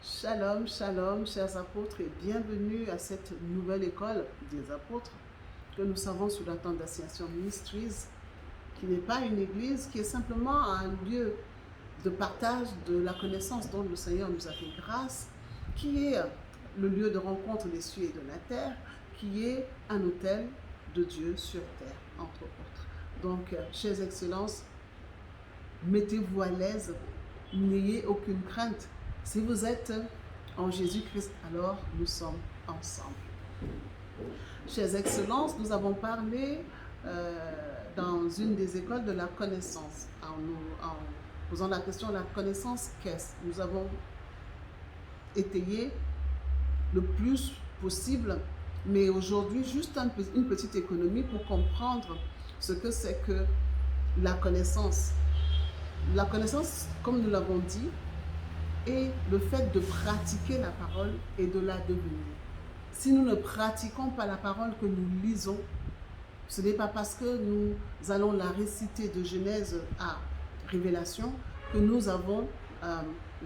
Shalom, shalom, chers apôtres, et bienvenue à cette nouvelle école des apôtres que nous savons sous la tente d'Ascension Ministries, qui n'est pas une église, qui est simplement un lieu de partage de la connaissance dont le Seigneur nous a fait grâce, qui est le lieu de rencontre des cieux et de la terre, qui est un hôtel de Dieu sur terre, entre autres. Donc, chers excellences, mettez-vous à l'aise, n'ayez aucune crainte. Si vous êtes en Jésus-Christ, alors nous sommes ensemble. Chers excellences, nous avons parlé dans une des écoles de la connaissance, en posant la question de la connaissance, qu'est-ce? Nous avons étayé le plus possible, mais aujourd'hui, juste une petite économie pour comprendre ce que c'est que la connaissance. La connaissance, comme nous l'avons dit, est le fait de pratiquer la parole et de la devenir. Si nous ne pratiquons pas la parole que nous lisons, ce n'est pas parce que nous allons la réciter de Genèse à Révélation que nous avons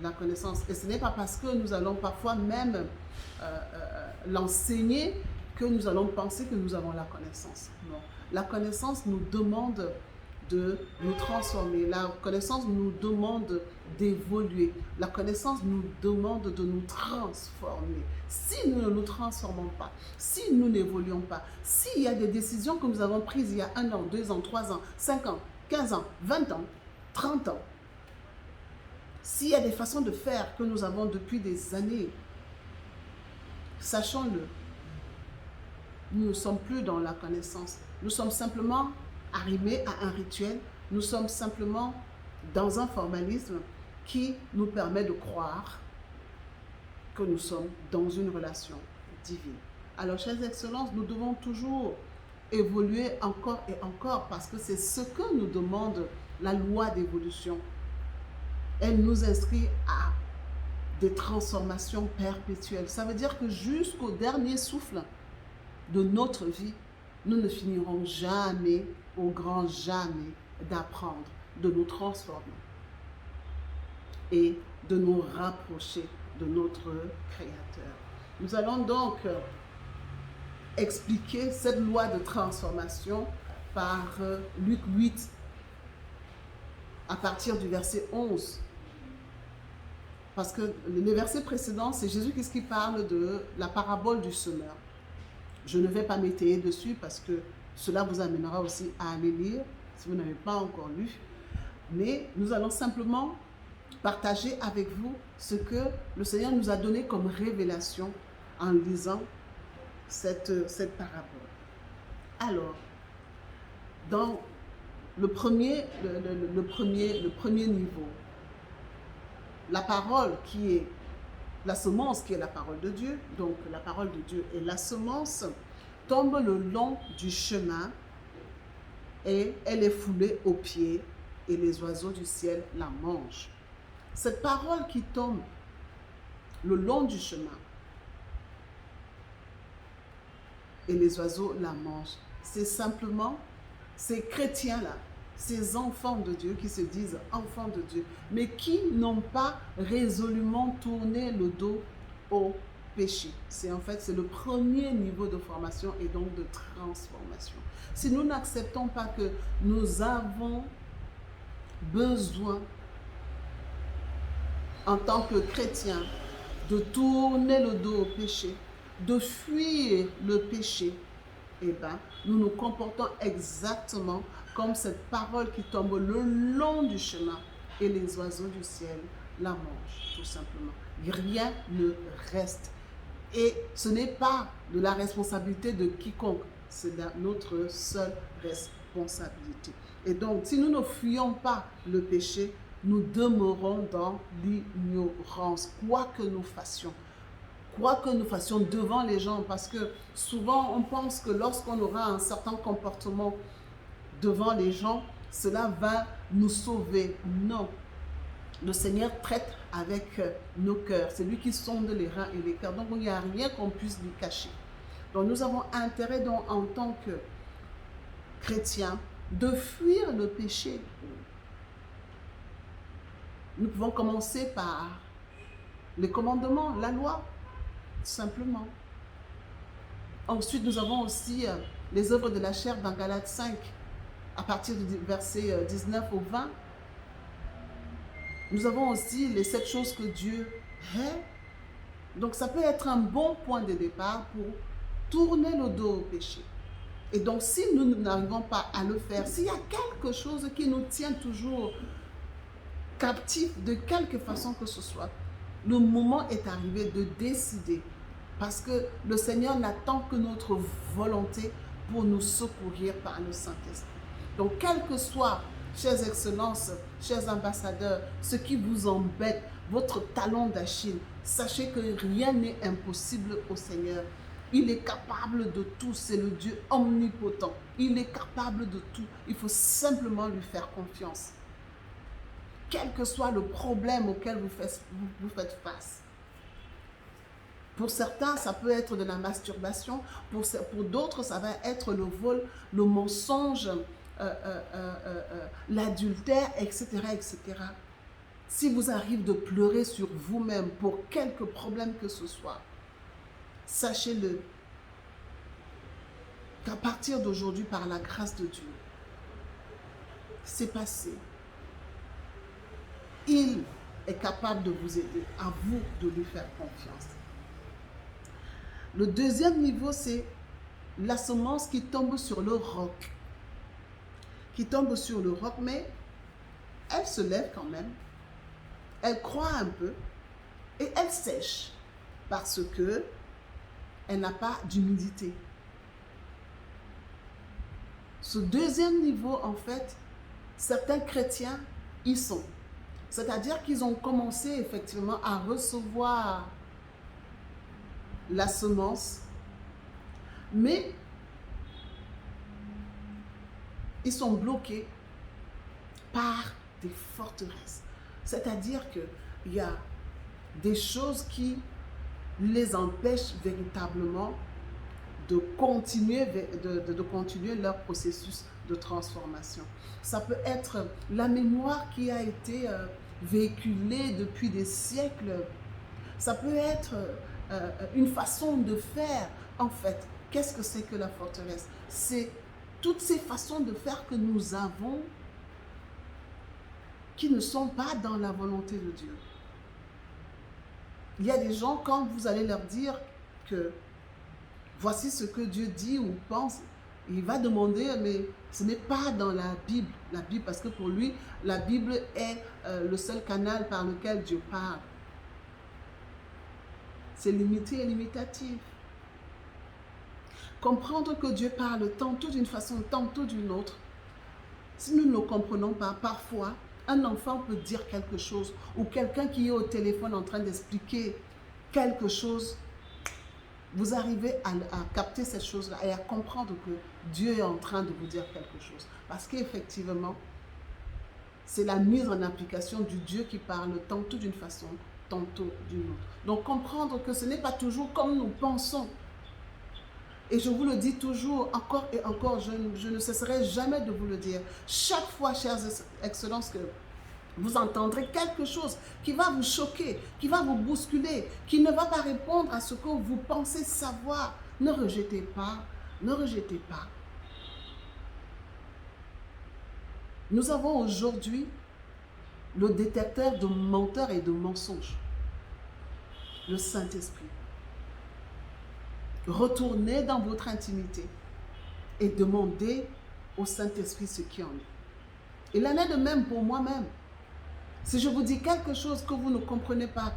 la connaissance. Et ce n'est pas parce que nous allons parfois même l'enseigner que nous allons penser que nous avons la connaissance. Non. La connaissance nous demande de nous transformer. La connaissance nous demande d'évoluer. La connaissance nous demande de nous transformer. Si nous ne nous transformons pas, si nous n'évoluons pas, s'il y a des décisions que nous avons prises il y a 1 an, 2 ans, 3 ans, 5 ans, 15 ans, 20 ans, 30 ans, s'il y a des façons de faire que nous avons depuis des années, sachons-le, nous ne sommes plus dans la connaissance. Nous sommes simplement arrimés à un rituel. Nous sommes simplement dans un formalisme qui nous permet de croire que nous sommes dans une relation divine. Alors, chers excellences, nous devons toujours évoluer encore et encore parce que c'est ce que nous demande la loi d'évolution. Elle nous inscrit à des transformations perpétuelles. Ça veut dire que jusqu'au dernier souffle de notre vie, nous ne finirons jamais, au grand jamais, d'apprendre, de nous transformer et de nous rapprocher de notre Créateur. Nous allons donc expliquer cette loi de transformation par Luc 8, à partir du verset 11. Parce que le verset précédent, c'est Jésus qui parle de la parabole du semeur. Je ne vais pas m'étayer dessus parce que cela vous amènera aussi à aller lire si vous n'avez pas encore lu. Mais nous allons simplement partager avec vous ce que le Seigneur nous a donné comme révélation en lisant cette parabole. Alors, dans le premier niveau, la parole qui est la semence qui est la parole de Dieu, donc la parole de Dieu est la semence, tombe le long du chemin et elle est foulée aux pieds et les oiseaux du ciel la mangent. Cette parole qui tombe le long du chemin et les oiseaux la mangent, c'est simplement ces chrétiens-là, ces enfants de Dieu qui se disent enfants de Dieu, mais qui n'ont pas résolument tourné le dos au péché. C'est le premier niveau de formation et donc de transformation. Si nous n'acceptons pas que nous avons besoin, en tant que chrétiens, de tourner le dos au péché, de fuir le péché, eh bien, nous nous comportons exactement comme cette parole qui tombe le long du chemin et les oiseaux du ciel la mangent, tout simplement. Rien ne reste. Et ce n'est pas de la responsabilité de quiconque, c'est notre seule responsabilité. Et donc, si nous ne fuyons pas le péché, nous demeurons dans l'ignorance, quoi que nous fassions. Quoi que nous fassions devant les gens, parce que souvent on pense que lorsqu'on aura un certain comportement devant les gens, cela va nous sauver. Non. Le Seigneur traite avec nos cœurs. C'est lui qui sonde les reins et les cœurs. Donc il n'y a rien qu'on puisse lui cacher. Donc nous avons intérêt donc, en tant que chrétiens de fuir le péché. Nous pouvons commencer par les commandements, la loi, simplement. Ensuite, nous avons aussi les œuvres de la chair dans Galates 5, à partir du verset 19 au 20. Nous avons aussi les 7 choses que Dieu hait. Donc, ça peut être un bon point de départ pour tourner le dos au péché. Et donc, si nous n'arrivons pas à le faire, s'il y a quelque chose qui nous tient toujours captifs de quelque façon que ce soit, le moment est arrivé de décider. Parce que le Seigneur n'attend que notre volonté pour nous secourir par le Saint-Esprit. Donc, quel que soit, chères excellences, chers ambassadeurs, ce qui vous embête, votre talon d'Achille, sachez que rien n'est impossible au Seigneur. Il est capable de tout, c'est le Dieu omnipotent. Il est capable de tout. Il faut simplement lui faire confiance. Quel que soit le problème auquel vous faites face. Pour certains, ça peut être de la masturbation. Pour d'autres, ça va être le vol, le mensonge, l'adultère, etc., etc. Si vous arrivez de pleurer sur vous-même pour quelque problème que ce soit, sachez-le qu'à partir d'aujourd'hui, par la grâce de Dieu, c'est passé. Il est capable de vous aider, à vous de lui faire confiance. Le deuxième niveau, c'est la semence qui tombe sur le roc. Qui tombe sur le roc, mais elle se lève quand même. Elle croît un peu et elle sèche parce que elle n'a pas d'humidité. Ce deuxième niveau, en fait, certains chrétiens y sont. C'est-à-dire qu'ils ont commencé effectivement à recevoir la semence, mais ils sont bloqués par des forteresses. C'est-à-dire qu'il y a des choses qui les empêchent véritablement de continuer leur processus de transformation. Ça peut être la mémoire qui a été véhiculée depuis des siècles. Ça peut être une façon de faire. En fait, qu'est-ce que c'est que la forteresse? C'est toutes ces façons de faire que nous avons qui ne sont pas dans la volonté de Dieu. Il y a des gens, quand vous allez leur dire que voici ce que Dieu dit ou pense, il va demander, mais ce n'est pas dans la Bible. La Bible, parce que pour lui, la Bible est le seul canal par lequel Dieu parle. C'est limité et limitatif. Comprendre que Dieu parle tantôt d'une façon, tantôt d'une autre, si nous ne le comprenons pas, parfois, un enfant peut dire quelque chose ou quelqu'un qui est au téléphone en train d'expliquer quelque chose, vous arrivez à capter cette chose-là et à comprendre que Dieu est en train de vous dire quelque chose. Parce qu'effectivement, c'est la mise en application du Dieu qui parle tantôt d'une façon, tantôt d'une autre. Donc comprendre que ce n'est pas toujours comme nous pensons. Et je vous le dis toujours, encore et encore, je ne cesserai jamais de vous le dire. Chaque fois, chères excellences, que vous entendrez quelque chose qui va vous choquer, qui va vous bousculer, qui ne va pas répondre à ce que vous pensez savoir, ne rejetez pas, ne rejetez pas. Nous avons aujourd'hui le détecteur de menteurs et de mensonges, le Saint-Esprit. Retournez dans votre intimité et demandez au Saint-Esprit ce qui en est. Il en est de même pour moi-même. Si je vous dis quelque chose que vous ne comprenez pas,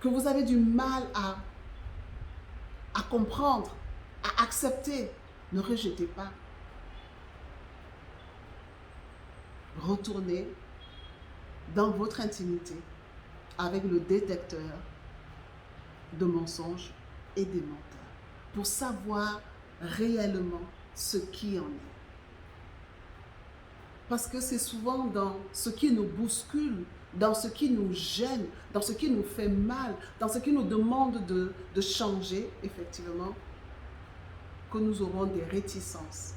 que vous avez du mal à comprendre, à accepter, ne rejetez pas. Retournez dans votre intimité avec le détecteur de mensonges et des menteurs pour savoir réellement ce qui en est. Parce que c'est souvent dans ce qui nous bouscule, dans ce qui nous gêne, dans ce qui nous fait mal, dans ce qui nous demande de changer, effectivement, que nous aurons des réticences.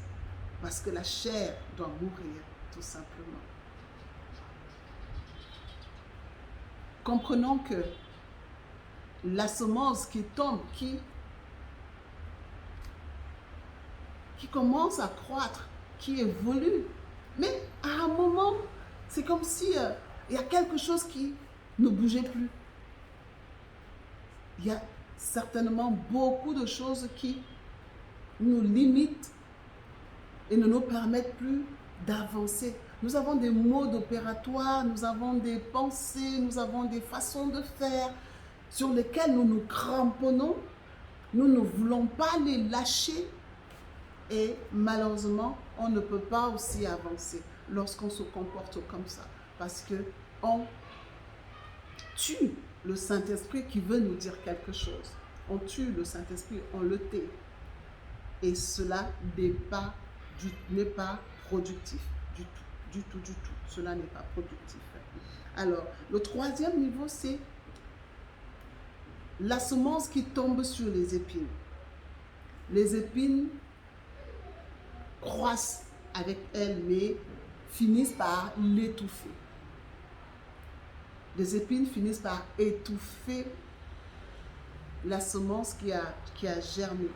Parce que la chair doit mourir, tout simplement. Comprenons que la semence qui tombe, qui commence à croître, qui évolue. Mais à un moment, c'est comme si il y a quelque chose qui ne bougeait plus. Il y a certainement beaucoup de choses qui nous limitent et ne nous permettent plus d'avancer. Nous avons des modes opératoires, nous avons des pensées, nous avons des façons de faire sur lesquelles nous nous cramponnons. Nous ne voulons pas les lâcher et malheureusement, on ne peut pas aussi avancer lorsqu'on se comporte comme ça parce qu'on tue le Saint-Esprit qui veut nous dire quelque chose. On tue le Saint-Esprit, on le tait. Et cela n'est pas productif du tout. Cela n'est pas productif. Alors, le troisième niveau, c'est la semence qui tombe sur les épines. Les épines croissent avec elle, mais finissent par l'étouffer. Les épines finissent par étouffer la semence qui a germé.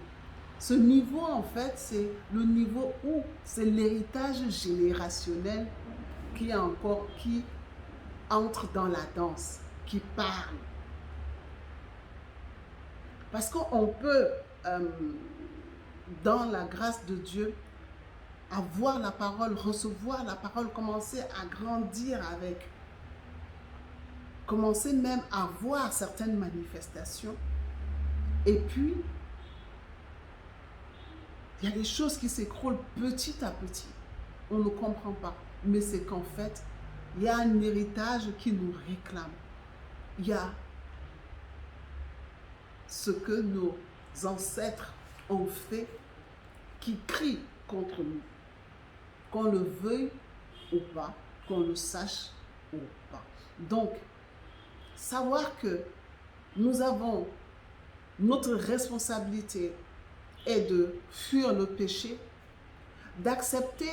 Ce niveau, en fait, c'est le niveau où c'est l'héritage générationnel qui entre dans la danse, qui parle. Parce qu'on peut, dans la grâce de Dieu, avoir la parole, recevoir la parole, commencer à grandir avec, commencer même à voir certaines manifestations. Et puis, il y a des choses qui s'écroulent petit à petit. On ne comprend pas. Mais c'est qu'en fait, il y a un héritage qui nous réclame. Il y a ce que nos ancêtres ont fait qui crie contre nous. Qu'on le veuille ou pas, qu'on le sache ou pas. Donc, savoir que nous avons notre responsabilité est de fuir le péché, d'accepter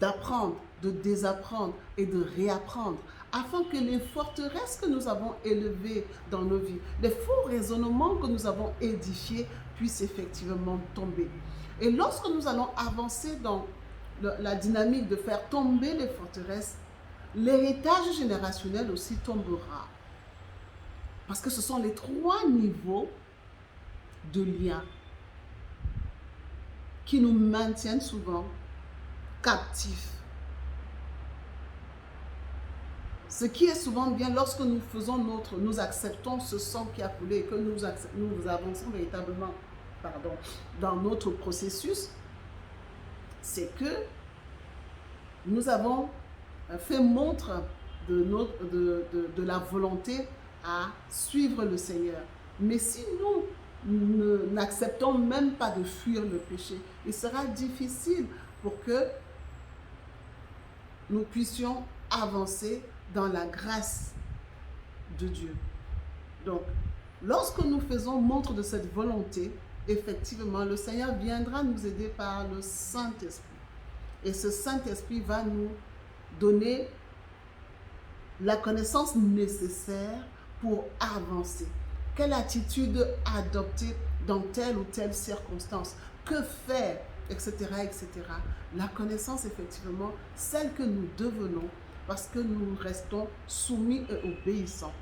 d'apprendre, de désapprendre et de réapprendre, afin que les forteresses que nous avons élevées dans nos vies, les faux raisonnements que nous avons édifiés puissent effectivement tomber. Et lorsque nous allons avancer dans la dynamique de faire tomber les forteresses, l'héritage générationnel aussi tombera. Parce que ce sont les trois niveaux de lien qui nous maintiennent souvent captifs. Ce qui est souvent bien lorsque nous faisons nous acceptons ce sang qui a coulé et que nous avançons véritablement dans notre processus, c'est que nous avons fait montre de la volonté à suivre le Seigneur. Mais si nous n'acceptons même pas de fuir le péché, il sera difficile pour que nous puissions avancer dans la grâce de Dieu. Donc, lorsque nous faisons montre de cette volonté, effectivement, le Seigneur viendra nous aider par le Saint-Esprit. Et ce Saint-Esprit va nous donner la connaissance nécessaire pour avancer. Quelle attitude adopter dans telle ou telle circonstance? Que faire? Etc. etc. La connaissance, effectivement, celle que nous devenons parce que nous restons soumis et obéissants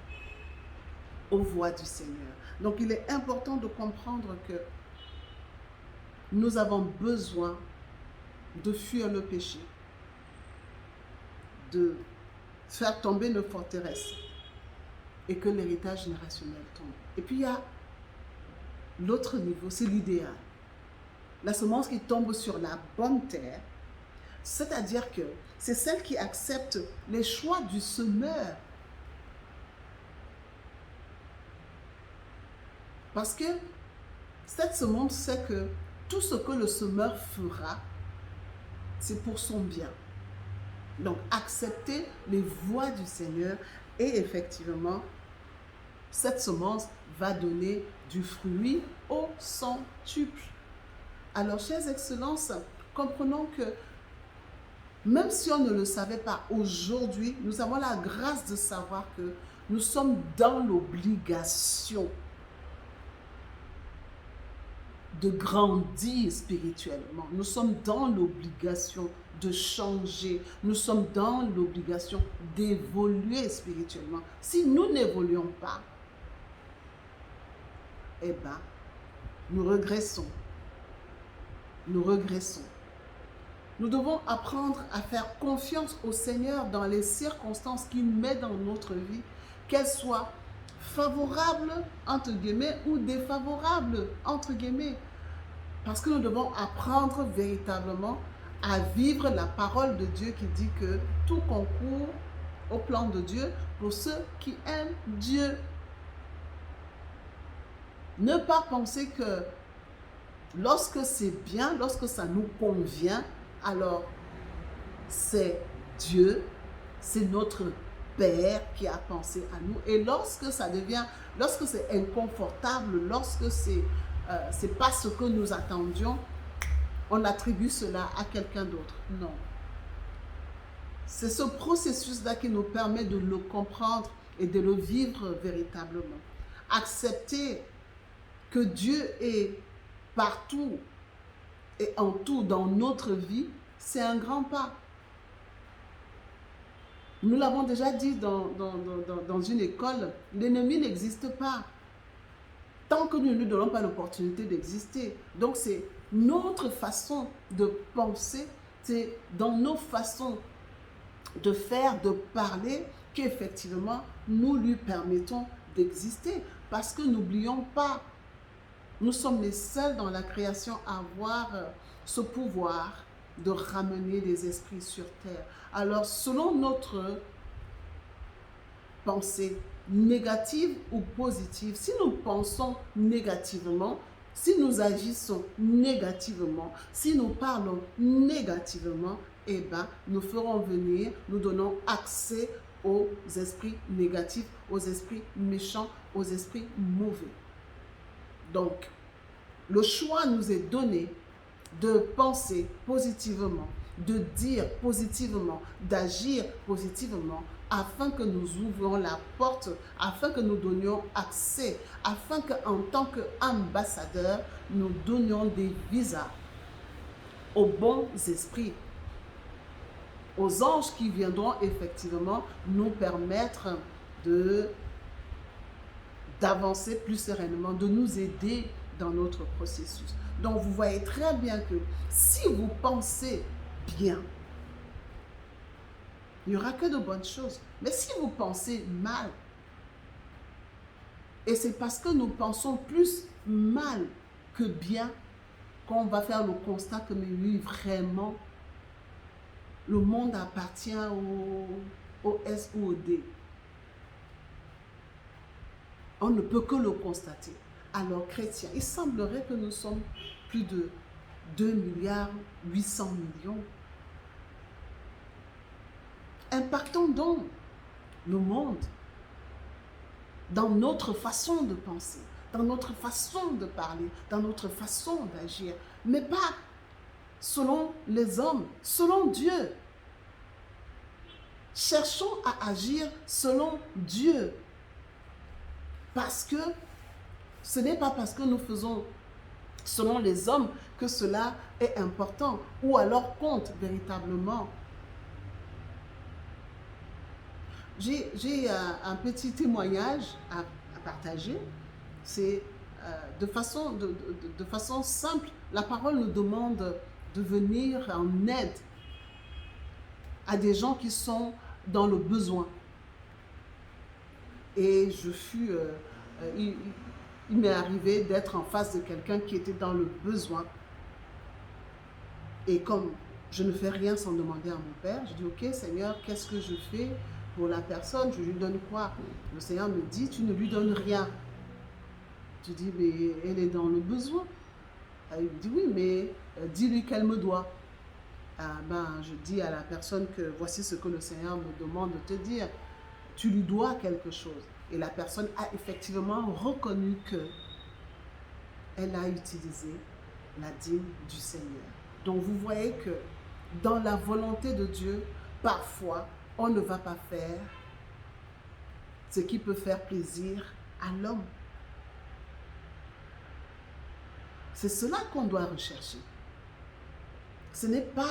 aux voies du Seigneur. Donc, il est important de comprendre que nous avons besoin de fuir le péché, de faire tomber nos forteresses et que l'héritage générationnel tombe. Et puis, il y a l'autre niveau, c'est l'idéal. La semence qui tombe sur la bonne terre, c'est-à-dire que c'est celle qui accepte les choix du semeur. Parce que cette semence sait que tout ce que le semeur fera, c'est pour son bien. Donc, accepter les voies du Seigneur et effectivement, cette semence va donner du fruit au centuple. Alors, chers excellences, comprenons que même si on ne le savait pas aujourd'hui, nous avons la grâce de savoir que Nous sommes dans l'obligation de grandir spirituellement. Nous sommes dans l'obligation de changer. Nous sommes dans l'obligation d'évoluer spirituellement. Si nous n'évoluons pas, eh bien, nous régressons. Nous régressons. Nous devons apprendre à faire confiance au Seigneur dans les circonstances qu'il met dans notre vie, qu'elles soient favorables, entre guillemets, ou défavorables, entre guillemets. Parce que nous devons apprendre véritablement à vivre la parole de Dieu qui dit que tout concourt au plan de Dieu pour ceux qui aiment Dieu. Ne pas penser que lorsque c'est bien, lorsque ça nous convient, alors c'est Dieu, c'est notre Père qui a pensé à nous. Et lorsque ça devient, lorsque c'est inconfortable, lorsque c'est pas ce que nous attendions, on attribue cela à quelqu'un d'autre. Non. C'est ce processus-là qui nous permet de le comprendre et de le vivre véritablement. Accepter que Dieu est partout et en tout dans notre vie, c'est un grand pas. Nous l'avons déjà dit dans une école, l'ennemi n'existe pas tant que nous ne lui donnons pas l'opportunité d'exister. Donc c'est notre façon de penser, c'est dans nos façons de faire, de parler, qu'effectivement nous lui permettons d'exister. Parce que n'oublions pas, nous sommes les seuls dans la création à avoir ce pouvoir de ramener des esprits sur terre. Alors, selon notre pensée négative ou positive, si nous pensons négativement, si nous agissons négativement, si nous parlons négativement, eh bien, nous ferons venir, nous donnons accès aux esprits négatifs, aux esprits méchants, aux esprits mauvais. Donc, le choix nous est donné de penser positivement, de dire positivement, d'agir positivement, afin que nous ouvrions la porte, afin que nous donnions accès, afin qu'en tant qu'ambassadeurs, nous donnions des visas aux bons esprits, aux anges qui viendront effectivement nous permettre d'avancer plus sereinement, de nous aider dans notre processus. Donc, vous voyez très bien que si vous pensez bien, il n'y aura que de bonnes choses. Mais si vous pensez mal, et c'est parce que nous pensons plus mal que bien qu'on va faire le constat que, mais oui, vraiment, le monde appartient au S ou au D. On ne peut que le constater. Alors, chrétiens, il semblerait que nous sommes plus de 2 milliards 800 millions. Impactons donc le monde dans notre façon de penser, dans notre façon de parler, dans notre façon d'agir, mais pas selon les hommes, selon Dieu. Cherchons à agir selon Dieu, parce que ce n'est pas parce que nous faisons selon les hommes que cela est important ou alors compte véritablement. J'ai un petit témoignage à partager. C'est de façon simple, la parole nous demande de venir en aide à des gens qui sont dans le besoin. Et il m'est arrivé d'être en face de quelqu'un qui était dans le besoin. Et comme je ne fais rien sans demander à mon Père, je dis, ok Seigneur, qu'est-ce que je fais pour la personne? Je lui donne quoi? Le Seigneur me dit, tu ne lui donnes rien. Je dis, mais elle est dans le besoin. Il me dit, oui, mais dis-lui qu'elle me doit. Je dis à la personne que voici ce que le Seigneur me demande de te dire. Tu lui dois quelque chose. Et la personne a effectivement reconnu que elle a utilisé la dîme du Seigneur. Donc vous voyez que dans la volonté de Dieu, parfois, on ne va pas faire ce qui peut faire plaisir à l'homme. C'est cela qu'on doit rechercher. Ce n'est pas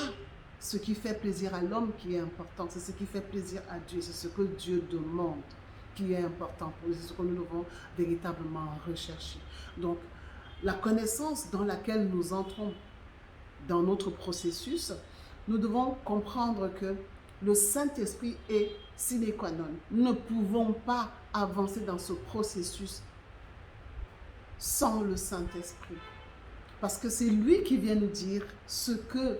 ce qui fait plaisir à l'homme qui est important, c'est ce qui fait plaisir à Dieu, c'est ce que Dieu demande qui est important pour nous, c'est ce que nous devons véritablement rechercher. Donc, la connaissance dans laquelle nous entrons dans notre processus, nous devons comprendre que le Saint-Esprit est sine qua non. Nous ne pouvons pas avancer dans ce processus sans le Saint-Esprit. Parce que c'est lui qui vient nous dire ce que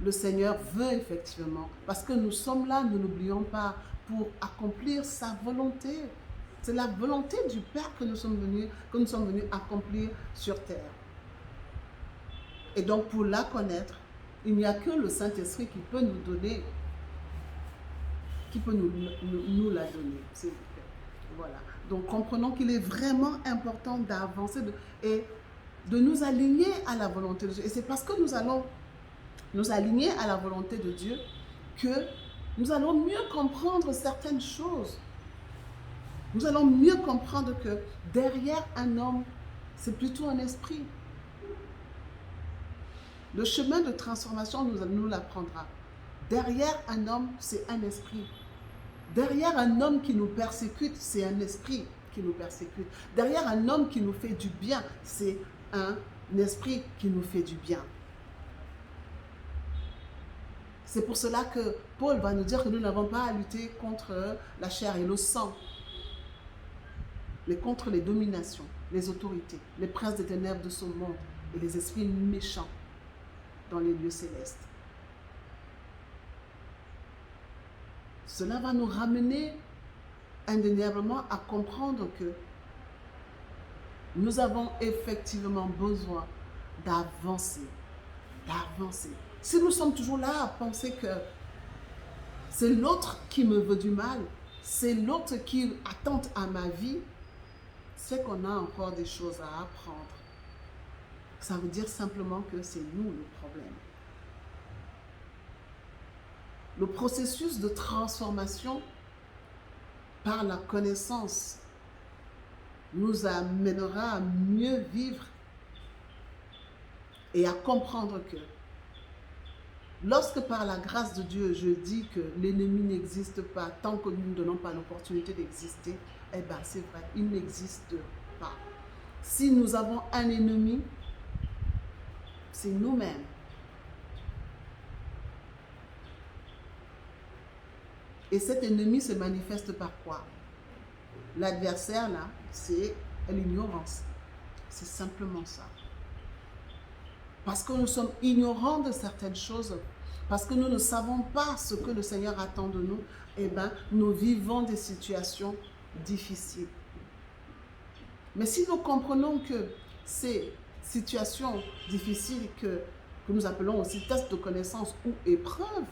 le Seigneur veut effectivement. Parce que nous sommes là, ne l'oublions pas, pour accomplir sa volonté. C'est la volonté du Père que nous sommes venus accomplir sur terre. Et donc pour la connaître, il n'y a que le Saint-Esprit qui peut nous donner, qui peut nous la donner. Voilà. Donc comprenons qu'il est vraiment important d'avancer et de nous aligner à la volonté de Dieu. Et c'est parce que nous allons nous aligner à la volonté de Dieu que nous allons mieux comprendre certaines choses. Nous allons mieux comprendre que derrière un homme, c'est plutôt un esprit. Le chemin de transformation nous l'apprendra. Derrière un homme, c'est un esprit. Derrière un homme qui nous persécute, c'est un esprit qui nous persécute. Derrière un homme qui nous fait du bien, c'est un esprit qui nous fait du bien. C'est pour cela que Paul va nous dire que nous n'avons pas à lutter contre la chair et le sang, mais contre les dominations, les autorités, les princes des ténèbres de ce monde et les esprits méchants dans les lieux célestes. Cela va nous ramener indéniablement à comprendre que nous avons effectivement besoin d'avancer. Si nous sommes toujours là à penser que c'est l'autre qui me veut du mal, c'est l'autre qui attente à ma vie, c'est qu'on a encore des choses à apprendre. Ça veut dire simplement que c'est nous le problème. Le processus de transformation par la connaissance nous amènera à mieux vivre et à comprendre que lorsque par la grâce de Dieu, je dis que l'ennemi n'existe pas tant que nous ne donnons pas l'opportunité d'exister, eh bien c'est vrai, il n'existe pas. Si nous avons un ennemi, c'est nous-mêmes. Et cet ennemi se manifeste par quoi? L'adversaire, là, c'est l'ignorance. C'est simplement ça. Parce que nous sommes ignorants de certaines choses, parce que nous ne savons pas ce que le Seigneur attend de nous, eh bien, nous vivons des situations difficiles. Mais si nous comprenons que ces situations difficiles que nous appelons aussi tests de connaissance ou épreuves,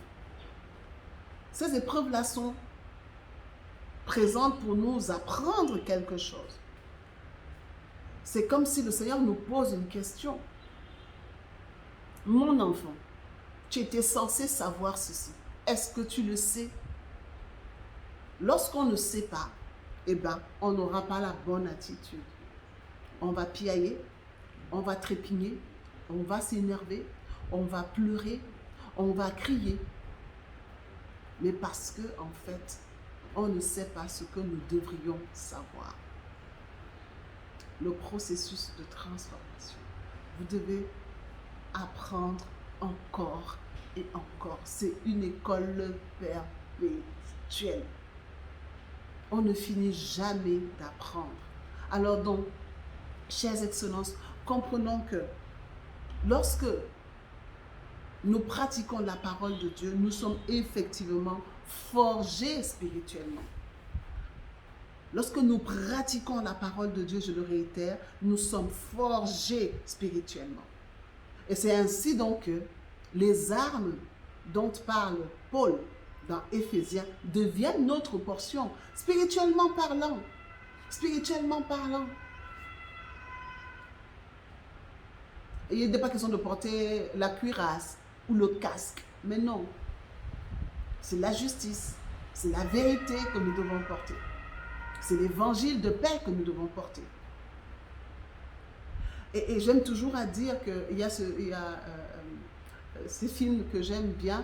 ces épreuves-là sont présentes pour nous apprendre quelque chose. C'est comme si le Seigneur nous pose une question. Mon enfant, tu étais censé savoir ceci. Est-ce que tu le sais? Lorsqu'on ne sait pas, eh ben, on n'aura pas la bonne attitude. On va piailler, on va trépigner, on va s'énerver, on va pleurer, on va crier. Mais parce que, en fait, on ne sait pas ce que nous devrions savoir. Le processus de transformation. Vous devez apprendre encore et encore. C'est une école perpétuelle. On ne finit jamais d'apprendre. Alors donc, chères excellences, comprenons que lorsque nous pratiquons la parole de Dieu, nous sommes effectivement forgés spirituellement. Lorsque nous pratiquons la parole de Dieu, je le réitère, nous sommes forgés spirituellement. Et c'est ainsi donc que les armes dont parle Paul dans Éphésiens deviennent notre portion, spirituellement parlant. Spirituellement parlant. Et il n'est pas question de porter la cuirasse ou le casque, mais non. C'est la justice, C'est la vérité que nous devons porter. C'est l'évangile de paix que nous devons porter. Et j'aime toujours à dire qu'il y a, ces films que j'aime bien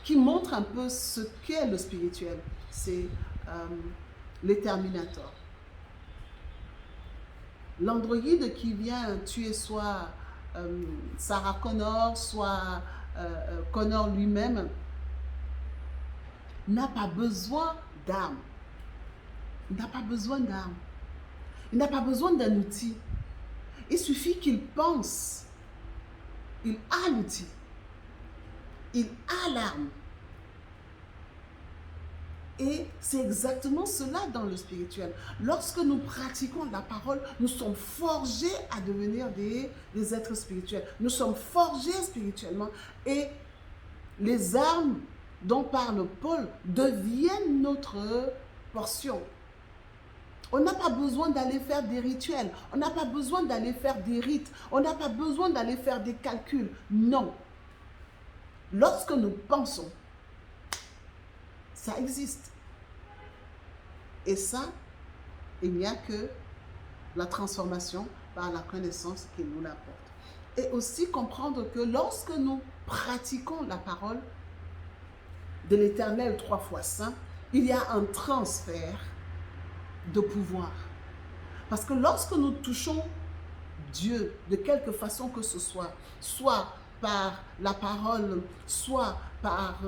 qui montrent un peu ce qu'est le spirituel. C'est les Terminators. L'androïde qui vient tuer soit Sarah Connor, soit Connor lui-même, n'a pas besoin d'armes. Il n'a pas besoin d'armes. Il n'a pas besoin d'un outil. Il suffit qu'il pense. Il a l'outil. Il a l'arme. Et c'est exactement cela dans le spirituel. Lorsque nous pratiquons la parole, nous sommes forgés à devenir des êtres spirituels. Nous sommes forgés spirituellement. Et les armes dont parle Paul deviennent notre portion. On n'a pas besoin d'aller faire des rituels. On n'a pas besoin d'aller faire des rites. On n'a pas besoin d'aller faire des calculs. Non. Lorsque nous pensons, ça existe. Et ça, il n'y a que la transformation par la connaissance qui nous l'apporte. Et aussi comprendre que lorsque nous pratiquons la parole de l'Éternel 3 fois saint, il y a un transfert de pouvoir. Parce que lorsque nous touchons Dieu de quelque façon que ce soit par la parole, soit par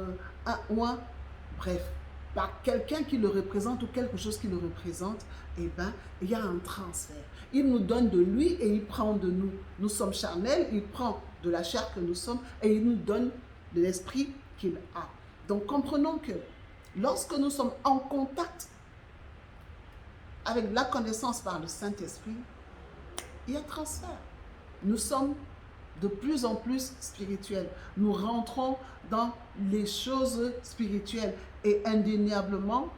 bref, par quelqu'un qui le représente ou quelque chose qui le représente, eh bien, il y a un transfert. Il nous donne de lui et il prend de nous. Nous sommes charnels, il prend de la chair que nous sommes et il nous donne de l'esprit qu'il a. Donc comprenons que lorsque nous sommes en contact avec la connaissance par le Saint-Esprit, il y a transfert. Nous sommes de plus en plus spirituels. Nous rentrons dans les choses spirituelles et indéniablement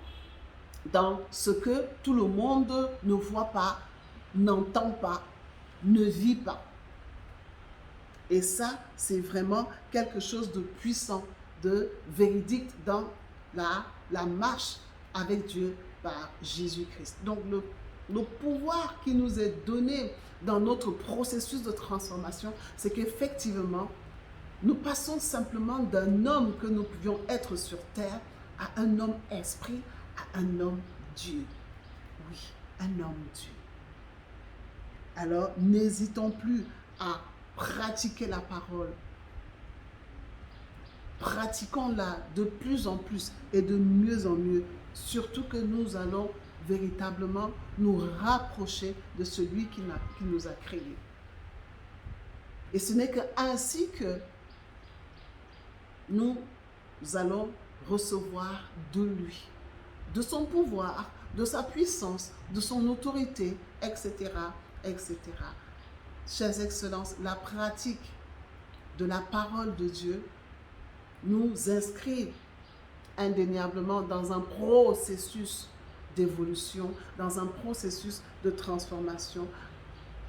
dans ce que tout le monde ne voit pas, n'entend pas, ne vit pas. Et ça, c'est vraiment quelque chose de puissant, de véridique dans la marche avec Dieu par Jésus-Christ. Donc, le pouvoir qui nous est donné dans notre processus de transformation, c'est qu'effectivement, nous passons simplement d'un homme que nous pouvions être sur terre à un homme esprit, à un homme Dieu. Oui, un homme Dieu. Alors, n'hésitons plus à pratiquer la parole. Pratiquons-la de plus en plus et de mieux en mieux, surtout que nous allons véritablement nous rapprocher de celui qui nous a créés. Et ce n'est qu'ainsi que nous allons recevoir de lui, de son pouvoir, de sa puissance, de son autorité, etc., etc. Chers excellences, la pratique de la parole de Dieu nous inscrit indéniablement dans un processus d'évolution, dans un processus de transformation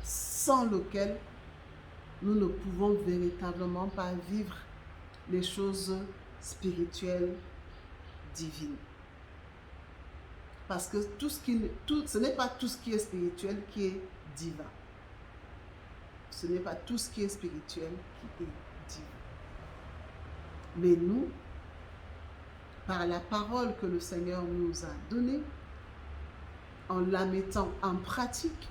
sans lequel nous ne pouvons véritablement pas vivre les choses spirituelles divines. Parce que ce n'est pas tout ce qui est spirituel qui est divin. Ce n'est pas tout ce qui est spirituel qui est divin. Mais nous, par la parole que le Seigneur nous a donnée, en la mettant en pratique,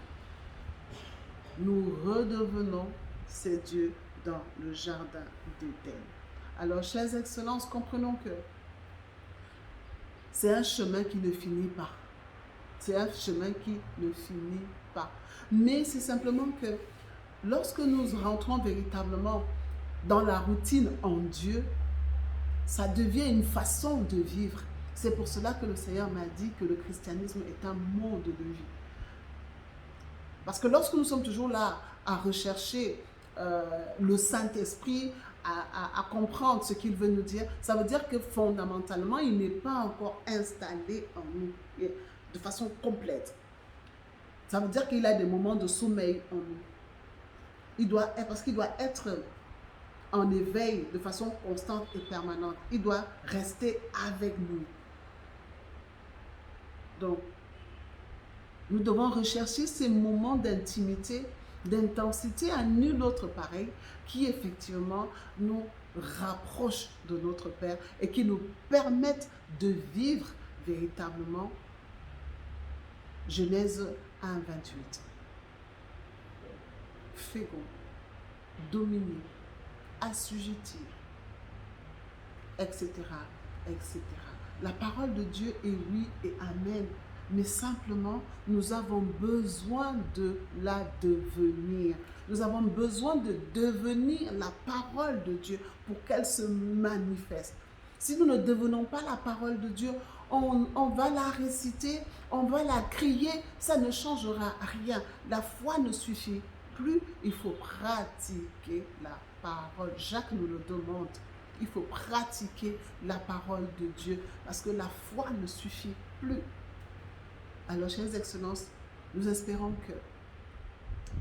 nous redevenons ces dieux dans le jardin d'Éden. Alors, chers excellences, comprenons que c'est un chemin qui ne finit pas. C'est un chemin qui ne finit pas. Mais c'est simplement que lorsque nous rentrons véritablement dans la routine en Dieu, ça devient une façon de vivre. C'est pour cela que le Seigneur m'a dit que le christianisme est un mode de vie. Parce que lorsque nous sommes toujours là à rechercher le Saint-Esprit, à comprendre ce qu'il veut nous dire, ça veut dire que fondamentalement, il n'est pas encore installé en nous de façon complète. Ça veut dire qu'il a des moments de sommeil en nous. Parce qu'il doit être en éveil de façon constante et permanente. Il doit rester avec nous. Donc, nous devons rechercher ces moments d'intimité, d'intensité à nul autre pareil, qui effectivement nous rapprochent de notre Père et qui nous permettent de vivre véritablement Genèse 1, 28. Fécond, dominer, assujettir, etc., etc. La parole de Dieu est oui et amen, mais simplement, nous avons besoin de la devenir. Nous avons besoin de devenir la parole de Dieu pour qu'elle se manifeste. Si nous ne devenons pas la parole de Dieu, on va la réciter, on va la crier, ça ne changera rien. La foi ne suffit plus, il faut pratiquer la parole. Jacques nous le demande. Il faut pratiquer la parole de Dieu parce que la foi ne suffit plus. Alors, chers excellences, nous espérons que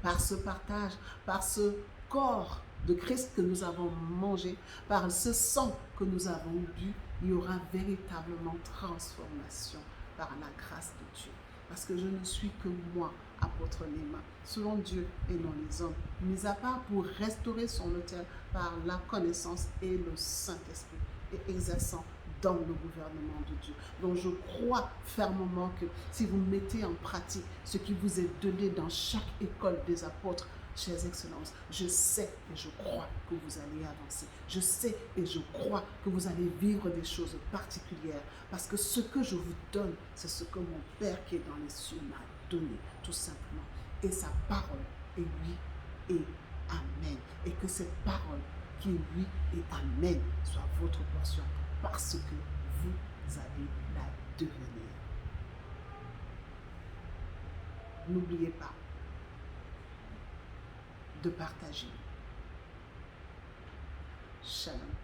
par ce partage, par ce corps de Christ que nous avons mangé, par ce sang que nous avons bu, il y aura véritablement transformation par la grâce de Dieu. Parce que je ne suis que moi, apôtre Néma, selon Dieu et non les hommes, mis à part pour restaurer son autel par la connaissance et le Saint-Esprit, et exerçant dans le gouvernement de Dieu. Donc je crois fermement que si vous mettez en pratique ce qui vous est donné dans chaque école des apôtres, chères excellences, je sais et je crois que vous allez avancer. Je sais et je crois que vous allez vivre des choses particulières parce que ce que je vous donne, c'est ce que mon Père qui est dans les cieux m'a donné, tout simplement. Et sa parole est oui et amen. Et que cette parole qui est oui et amen soit votre portion parce que vous allez la devenir. N'oubliez pas de partager. Shalom.